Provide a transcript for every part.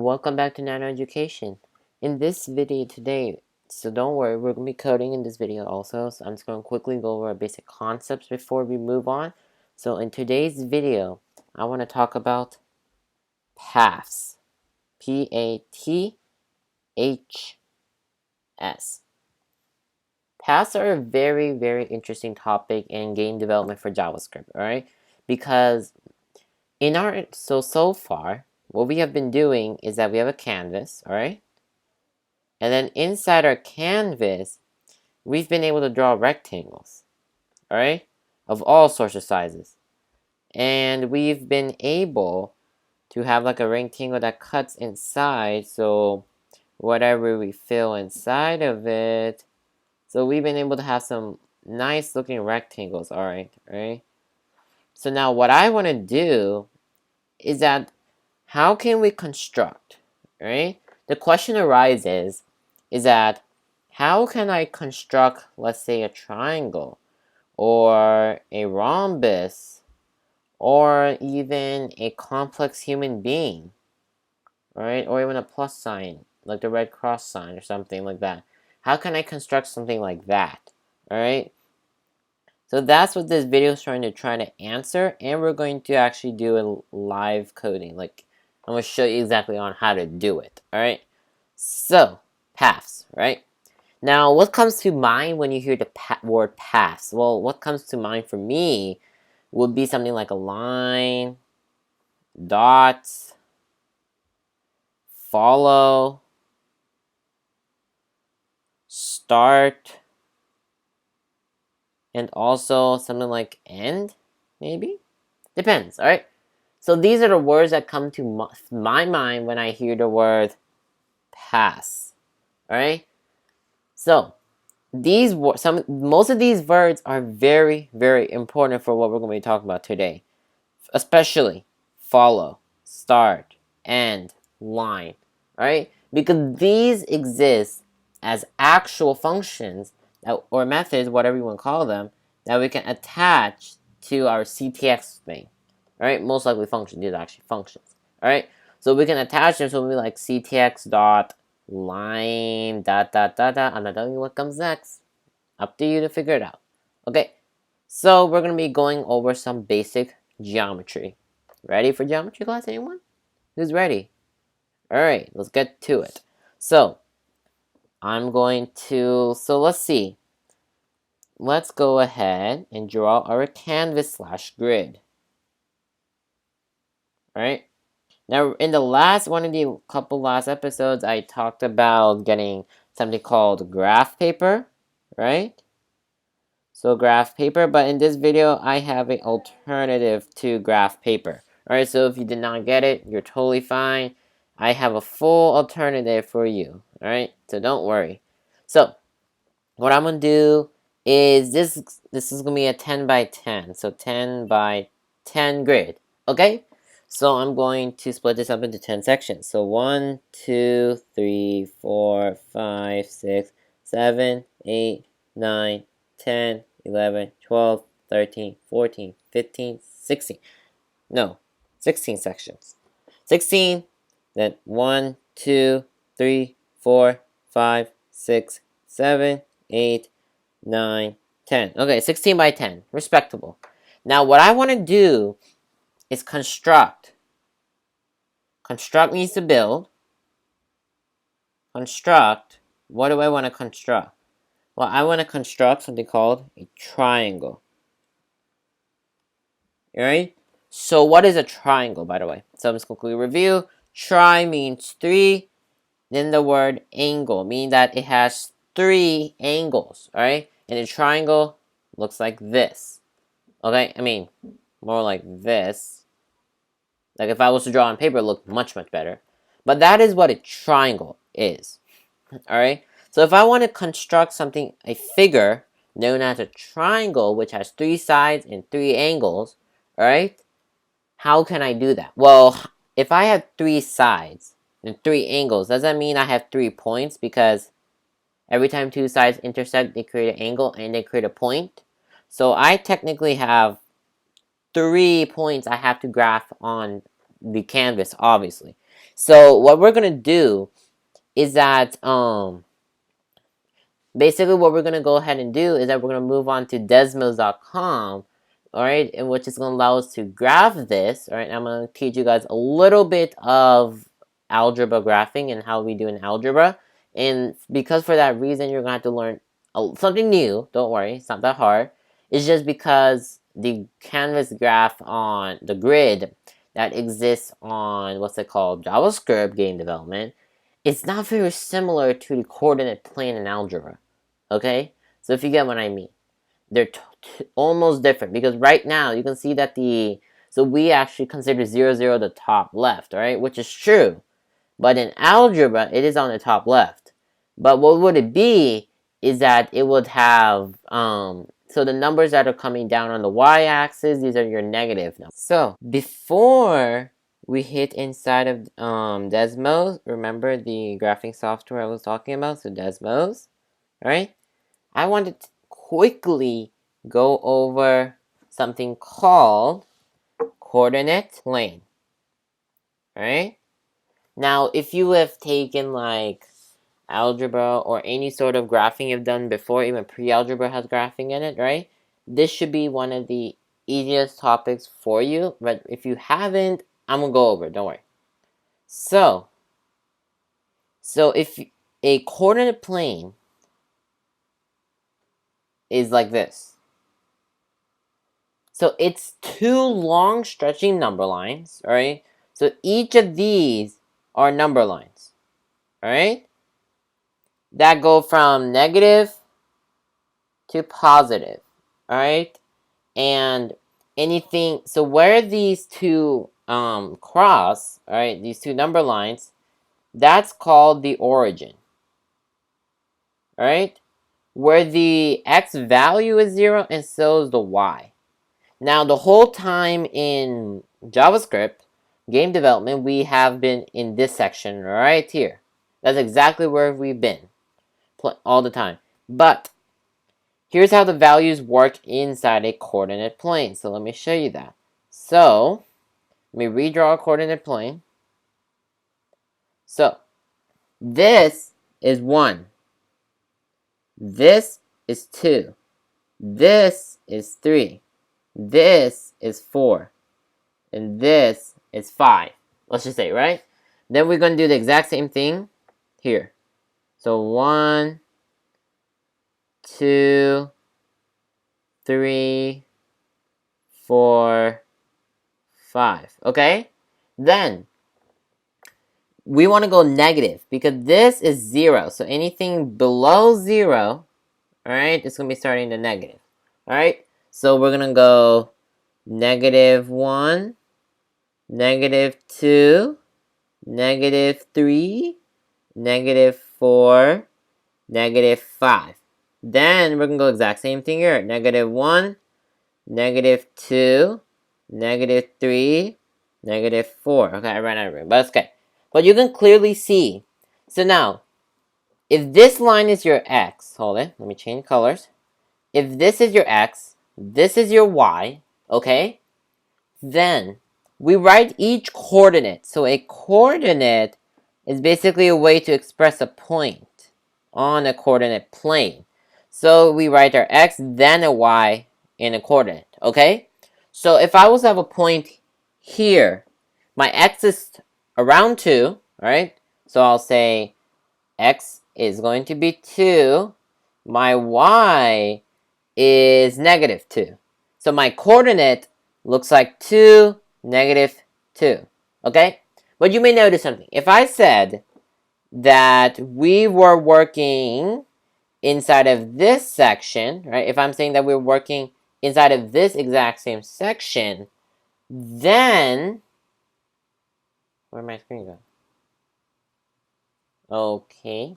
welcome back to Nano Education. In this video today, so don't worry, we're going to be coding in this video also, so I'm just going to quickly go over our basic concepts before we move on. So in today's video, I want to talk about paths. P-A-T-H-S. Paths are a very, very interesting topic in game development for JavaScript, alright? Because in our, so far, what we have been doing is that we have a canvas, alright? And then inside our canvas, we've been able to draw rectangles, alright? Of all sorts of sizes. And we've been able to have like a rectangle that cuts inside, so whatever we fill inside of it. So we've been able to have some nice looking rectangles, alright? So now what I want to do is that how can we construct, right? The question arises is that how can I construct, let's say, a triangle or a rhombus or even a complex human being, right? Or even a plus sign, like the red cross sign or something like that. How can I construct something like that, alright? So that's what this video is trying to answer, and we're going to actually do a live coding. Like, I'm going to show you exactly on how to do it, alright? So, paths, right? Now, what comes to mind when you hear the word paths? Well, what comes to mind for me would be something like a line, dots, follow, start, and also something like end, maybe? Depends, alright? So these are the words that come to my mind when I hear the word paths, alright? So, most of these words are very, very important for what we're going to be talking about today. Especially follow, start, end, line, alright? Because these exist as actual functions or methods, whatever you want to call them, that we can attach to our CTX thing. Alright, most likely functions. These are actually functions. Alright, so we can attach them, so we'll be like CTX dot line dot dot dot dot. I'm not telling you what comes next. Up to you to figure it out. Okay, so we're gonna be going over some basic geometry. Ready for geometry class, anyone? Who's ready? Alright, let's get to it. So let's see. Let's go ahead and draw our canvas / grid. Alright. Now, in the last couple last episodes, I talked about getting something called graph paper, right? So graph paper, but in this video, I have an alternative to graph paper. Alright, so if you did not get it, you're totally fine. I have a full alternative for you. Alright, so don't worry. So, what I'm going to do is this is going to be a 10 by 10. So 10 by 10 grid. Okay? So I'm going to split this up into 10 sections. So 1, 2, 3, 4, 5, 6, 7, 8, 9, 10, 11, 12, 13, 14, 15, 16. No, 16 sections. 16, then 1, 2, 3, 4, 5, 6, 7, 8, 9, 10. Okay, 16 by 10. Respectable. Now what I want to do is construct. Construct means to build. Construct. What do I want to construct? Well, I want to construct something called a triangle. Alright? So what is a triangle, by the way? So let's quickly review. Tri means 3. Then the word angle, meaning that it has 3 angles. Alright? And a triangle looks like this. Okay? I mean, more like this. Like if I was to draw on paper, it would look much, much better. But that is what a triangle is. Alright? So if I want to construct something, a figure known as a triangle, which has 3 sides and 3 angles, alright? How can I do that? Well, if I have 3 sides and 3 angles, does that mean I have 3 points? Because every time 2 sides intersect, they create an angle and they create a point. So I technically have 3 points I have to graph on the canvas, obviously. So what we're gonna do is that basically what we're gonna go ahead and do is that we're gonna move on to desmos.com, alright, and which is gonna allow us to graph this. Alright, I'm gonna teach you guys a little bit of algebra graphing and how we do in algebra. And because for that reason you're gonna have to learn something new. Don't worry, it's not that hard. It's just because the canvas graph on the grid that exists on what's it called, JavaScript Game Development, it's not very similar to the coordinate plane in algebra. Okay, so if you get what I mean, they're almost different, because right now you can see that so we actually consider 0, 0 the top left, right? Which is true, but in algebra it is on the top left. But what would it be is that it would have so the numbers that are coming down on the y-axis, these are your negative numbers. So before we hit inside of Desmos, remember the graphing software I was talking about, so Desmos, right? I wanted to quickly go over something called coordinate plane. Alright? Now, if you have taken like algebra or any sort of graphing you've done before, even pre-algebra has graphing in it, right? This should be one of the easiest topics for you, but if you haven't, I'm gonna go over it, don't worry. So if a coordinate plane is like this. So it's two long stretching number lines, alright? So each of these are number lines, alright? That go from negative to positive, alright? And anything, so where these two cross, alright, these two number lines, that's called the origin, alright? Where the x value is 0 and so is the y. Now, the whole time in JavaScript game development, we have been in this section right here. That's exactly where we've been all the time. But here's how the values work inside a coordinate plane. So let me show you that. So let me redraw a coordinate plane. So this is 1. This is 2. This is 3. This is 4. And this is 5. Let's just say, right? Then we're going to do the exact same thing here. So 1, 2, 3, 4, 5. Okay? Then we want to go negative because this is 0. So anything below 0, alright, it's going to be starting to negative. Alright? So we're going to go negative 1, negative 2, negative 3, negative 4, negative 5. Then we're going to go exact same thing here. Negative 1, negative 2, negative 3, negative 4. Okay, I ran out of room, but that's okay. But you can clearly see. So now, if this line is your x, hold it, let me change colors. If this is your x, this is your y, okay? Then we write each coordinate. So a coordinate is basically a way to express a point on a coordinate plane. So we write our x, then a y in a coordinate, okay? So if I was to have a point here, my x is around 2, right? So I'll say x is going to be 2. My y is negative 2. So my coordinate looks like 2, negative 2. Okay? But you may notice something. If I said that we were working inside of this section, right? If I'm saying that we're working inside of this exact same section, then where'd my screen go? Okay.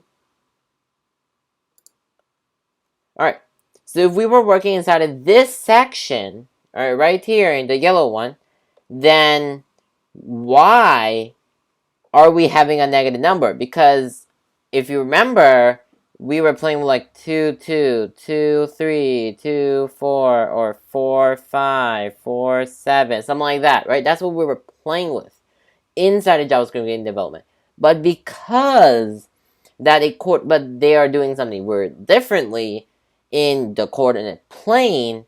Alright. So if we were working inside of this section, alright, right here in the yellow one, then why are we having a negative number? Because if you remember, we were playing with like 2, 2, 2, 3, 2, 4, or 4, 5, 4, 7, something like that, right? That's what we were playing with. inside of JavaScript game development. But because but they are doing something weird differently in the coordinate plane,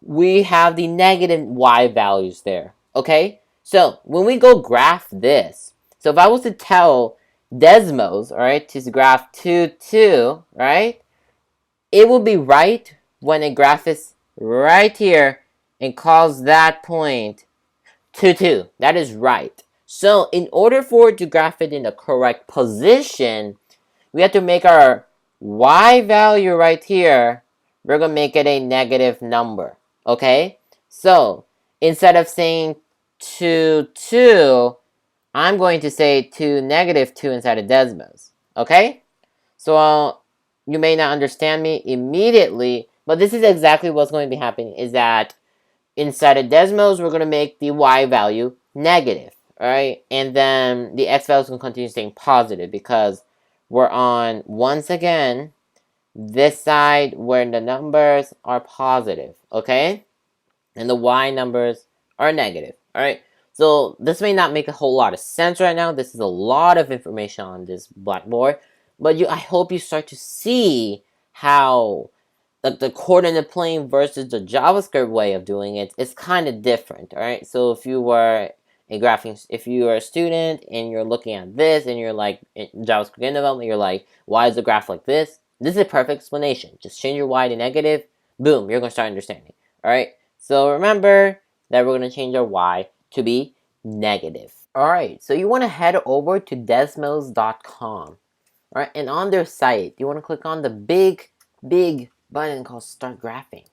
we have the negative y values there. Okay? So when we go graph this, so if I was to tell Desmos, alright, to graph 2, 2, right? It will be right when a graph is right here and calls that point 2, 2. That is right. So in order for it to graph it in the correct position, we have to make our y value right here, we're going to make it a negative number. Okay? So instead of saying 2, 2, I'm going to say 2, negative 2 inside of Desmos. Okay? So you may not understand me immediately, but this is exactly what's going to be happening, is that inside of Desmos, we're going to make the y value negative, alright? And then the x value is going to continue staying positive because we're on, once again, this side where the numbers are positive, okay? And the y numbers are negative, alright? So this may not make a whole lot of sense right now. This is a lot of information on this blackboard. But I hope you start to see how the coordinate plane versus the JavaScript way of doing it is kind of different, alright? So if you were if you are a student and you're looking at this and you're like, in JavaScript game development, you're like, why is the graph like this? This is a perfect explanation. Just change your y to negative, boom, you're going to start understanding, alright? So remember that we're going to change our y to be negative. Alright, so you want to head over to desmos.com. Alright, and on their site, you want to click on the big button called Start Graphing.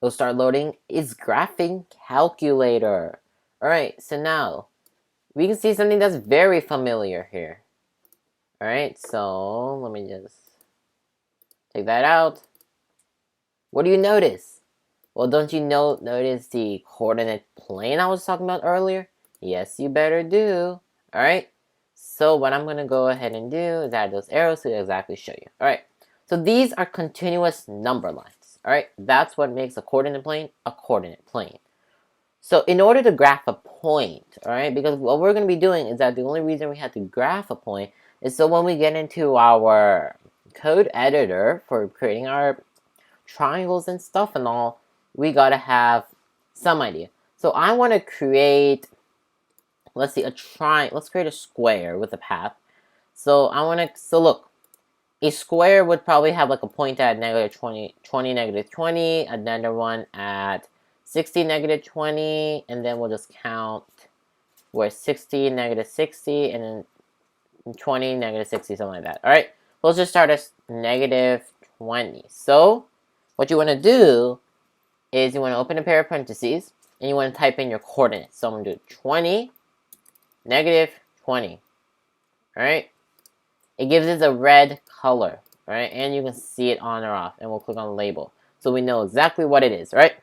It'll start loading its graphing calculator. Alright, so now we can see something that's very familiar here. Alright, so let me just take that out. What do you notice? Well, don't you notice the coordinate plane I was talking about earlier? Yes, you better do. Alright, so what I'm going to go ahead and do is add those arrows to exactly show you. Alright, so these are continuous number lines. Alright, that's what makes a coordinate plane a coordinate plane. So in order to graph a point, alright, because what we're going to be doing is that the only reason we have to graph a point is so when we get into our code editor for creating our triangles and stuff and all, we gotta have some idea. So I want to create, let's see, let's create a square with a path. So look, a square would probably have like a point at negative 20, 20, negative 20, another one at 60, negative 20, and then we'll just count where 60, negative 60, and then 20, negative 60, something like that. Alright, let's just start as negative 20. So what you want to do is you want to open a pair of parentheses, and you want to type in your coordinates. So I'm going to do 20, negative 20. Alright? It gives us a red color, right? And you can see it on or off, and we'll click on label. So we know exactly what it is, right?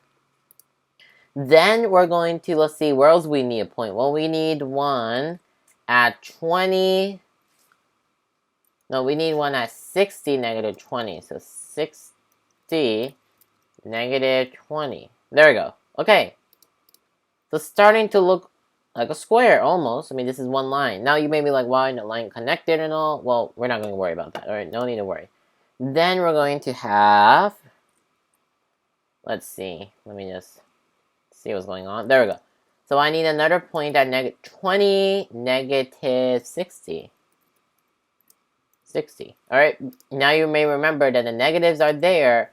Then we're going to, let's see, where else we need a point? Well, we need one at 20. No, we need one at 60, negative 20. So 60, negative 20. There we go. Okay. So starting to look like a square, almost. I mean, this is one line. Now you may be like, why the line connected and all? Well, we're not going to worry about that. Alright, no need to worry. Then we're going to have, let's see. Let me just see what's going on. There we go. So I need another point at negative 20, negative 60. 60. Alright, now you may remember that the negatives are there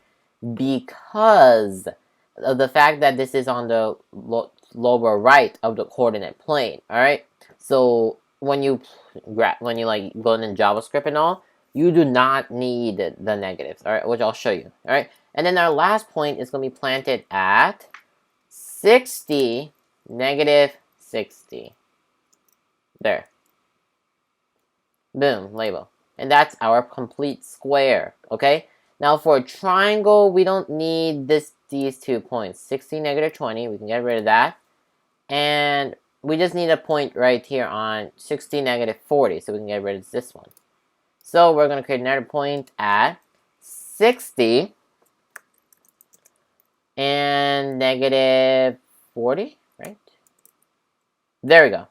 because of the fact that this is on the lower right of the coordinate plane. Alright, so when you like go in JavaScript and all, you do not need the negatives. Alright, which I'll show you. Alright, and then our last point is going to be planted at 60, negative 60. There. Boom, label. And that's our complete square, okay? Now for a triangle, we don't need these 2 points. 60, negative 20, we can get rid of that. And we just need a point right here on 60, negative 40, so we can get rid of this one. So we're going to create another point at 60 and negative 40, right? There we go.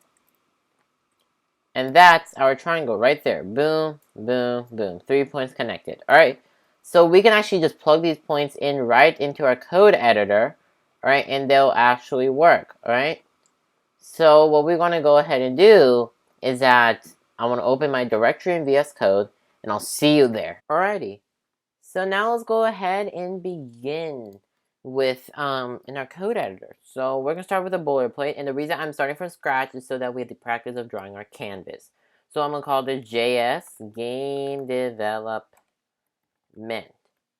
And that's our triangle right there. Boom, boom, boom. 3 points connected. Alright, so we can actually just plug these points in right into our code editor. Alright, and they'll actually work. Alright, so what we're going to go ahead and do is that I want to open my directory in VS Code, and I'll see you there. Alrighty, so now let's go ahead and begin with in our code editor. So we're gonna start with a boilerplate, and the reason I'm starting from scratch is so that we have the practice of drawing our canvas. So I'm gonna call this JS Game Development.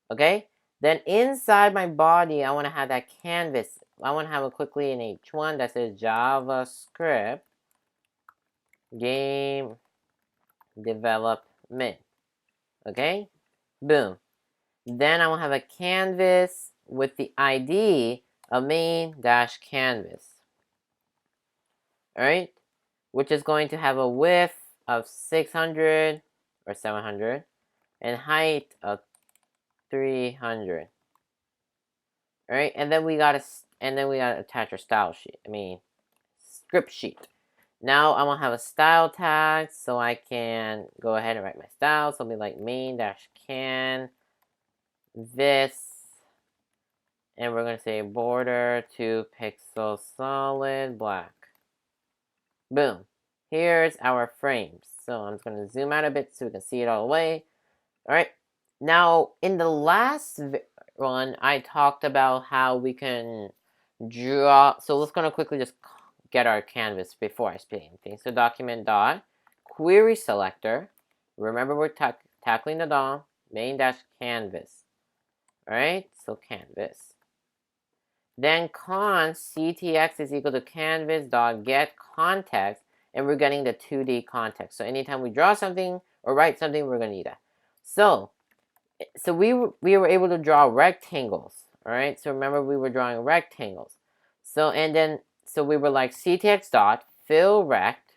Okay? Then inside my body, I want to have that canvas. I want to have it quickly in H1 that says JavaScript Game Development. Okay? Boom. Then I will have a canvas with the ID of main-canvas. Alright? Which is going to have a width of 600 or 700 and height of 300. Alright? And then we gotta attach our style sheet. Script sheet. Now I'm gonna have a style tag so I can go ahead and write my style. So it'll be like main-can this, and we're going to say border 2 pixel solid black. Boom. Here's our frames. So I'm just going to zoom out a bit so we can see it all the way. Alright. Now, in the last one, I talked about how we can draw. So let's going to quickly just get our canvas before I explain anything. So document dot query selector. Remember, we're tackling the DOM main-canvas. Alright, so canvas. Then const ctx is equal to canvas.getContext, and we're getting the 2D context. So anytime we draw something or write something, we're going to need that. So we were able to draw rectangles. Alright, so remember we were drawing rectangles. So we were like ctx dot fill rect.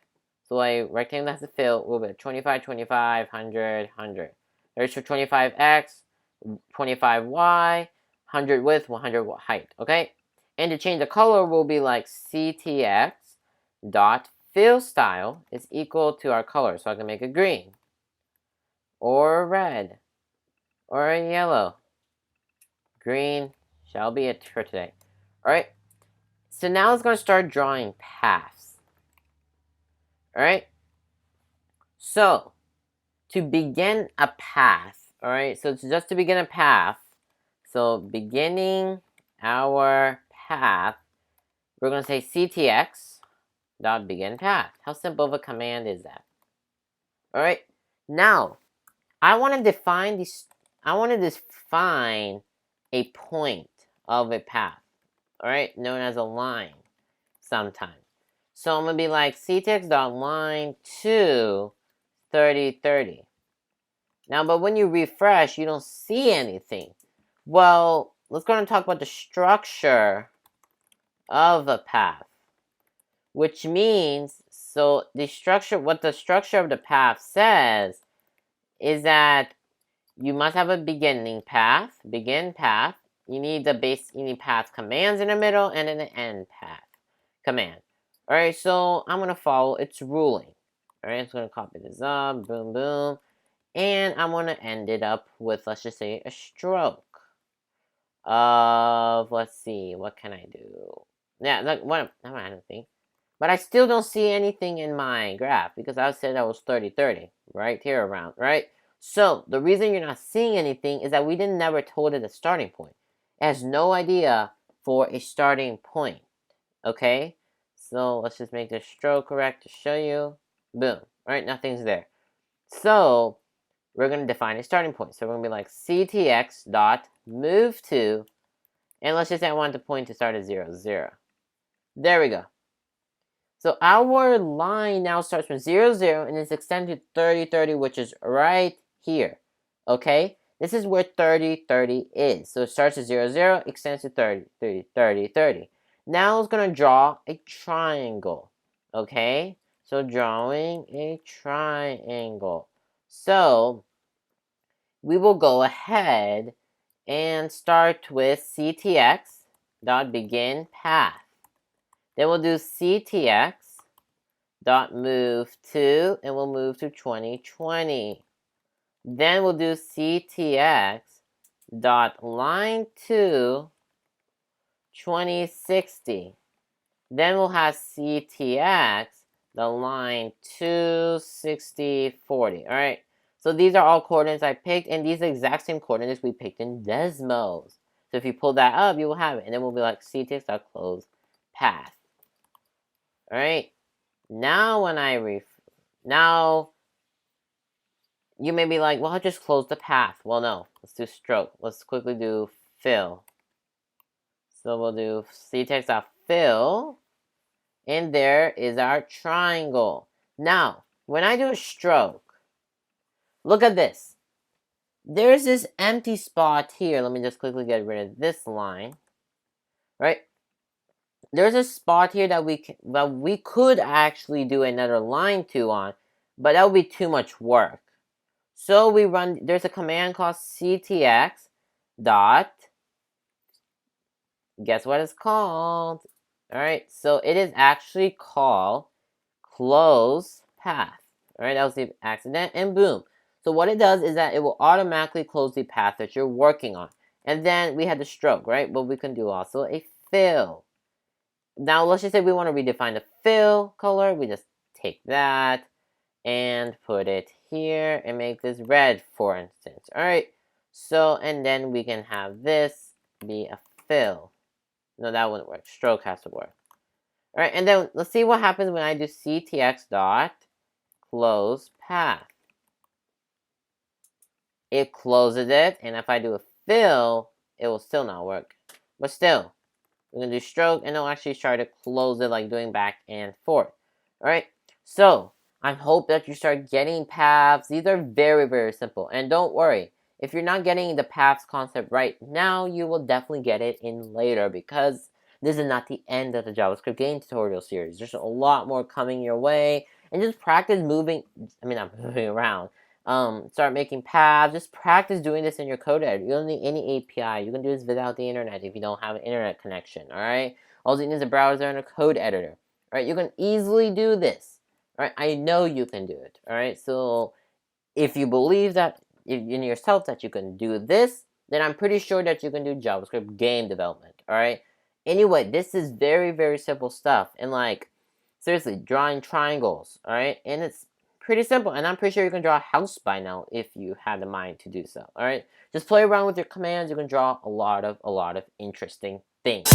So like rectangle has to fill will be 25, 25, 100, 100. There's for 25x. 25y, 100 width, 100 height, okay? And to change the color will be like ctx dot fill style is equal to our color. So I can make it green, or red, or yellow. Green shall be it for today. Alright, so now it's going to start drawing paths. Alright, so to begin a path, alright, so it's just to begin a path. So beginning our path, we're going to say ctx dot begin path. How simple of a command is that? Alright, now I want to define a point of a path, alright, known as a line sometimes. So I'm going to be like ctx dot line to 30, 30. Now, but when you refresh, you don't see anything. Well, let's go and talk about the structure of a path. Which means, so what the structure of the path says is that you must have a beginning path, begin path. You need path commands in the middle, and then an end path command. Alright, so I'm going to follow its ruling. Alright, I'm just going to copy this up, boom, boom. And I'm going to end it up with, let's just say, a stroke of, let's see, what can I do? Yeah, like, I don't think. But I still don't see anything in my graph because I said that was 30, 30, right here around, right? So, the reason you're not seeing anything is that we never told it a starting point. It has no idea for a starting point, okay? So, let's just make this stroke correct to show you. Boom, right? Nothing's there. So, we're going to define a starting point. So we're going to be like ctx dot move to, and let's just say I want the point to start at 0, 0. There we go. So our line now starts from 0, 0, and it's extended to 30, 30, which is right here. Okay? This is where 30, 30 is. So it starts at 0, 0, extends to 30, 30, 30, 30. Now it's going to draw a triangle. Okay? So drawing a triangle. So we will go ahead and start with ctx dot begin path. Then we'll do ctx dot move to, and we'll move to 2020. Then we'll do ctx dot line to 2060. Then we'll have ctx the line 260, 40. Alright, so these are all coordinates I picked, and these are the exact same coordinates we picked in Desmos. So if you pull that up, you will have it, and then we'll be like ctx.close path. Alright, now when now you may be like, well, I'll just close the path. Well, no, let's do stroke. Let's quickly do fill. So we'll do ctx.fill, and there is our triangle. Now, when I do a stroke, look at this. There's this empty spot here. Let me just quickly get rid of this line. Right? There's a spot here that we could actually do another line to on, but that would be too much work. So there's a command called ctx dot, guess what it's called? Alright, so it is actually called close path. Alright, that was the accident, and boom. So what it does is that it will automatically close the path that you're working on. And then we had the stroke, right? But we can do also a fill. Now let's just say we want to redefine the fill color. We just take that and put it here and make this red, for instance. Alright, so and then we can have this be a fill. No, that wouldn't work. Stroke has to work. Alright, and then let's see what happens when I do ctx dot close path. It closes it, and if I do a fill, it will still not work. But still, we're going to do stroke, and it'll actually try to close it like doing back and forth. Alright, so I hope that you start getting paths. These are very, very simple. And don't worry, if you're not getting the paths concept right now, you will definitely get it in later, because this is not the end of the JavaScript game tutorial series. There's a lot more coming your way. And just practice moving, not moving around. Start making paths. Just practice doing this in your code editor. You don't need any API. You can do this without the internet if you don't have an internet connection, alright? All you need is a browser and a code editor. Alright, you can easily do this. Alright, I know you can do it. Alright, so if you believe that in yourself that you can do this, then I'm pretty sure that you can do JavaScript game development. Alright? Anyway, this is very, very simple stuff. And like, seriously, drawing triangles. Alright? And it's pretty simple. And I'm pretty sure you can draw a house by now if you had the mind to do so. Alright? Just play around with your commands. You can draw a lot of interesting things.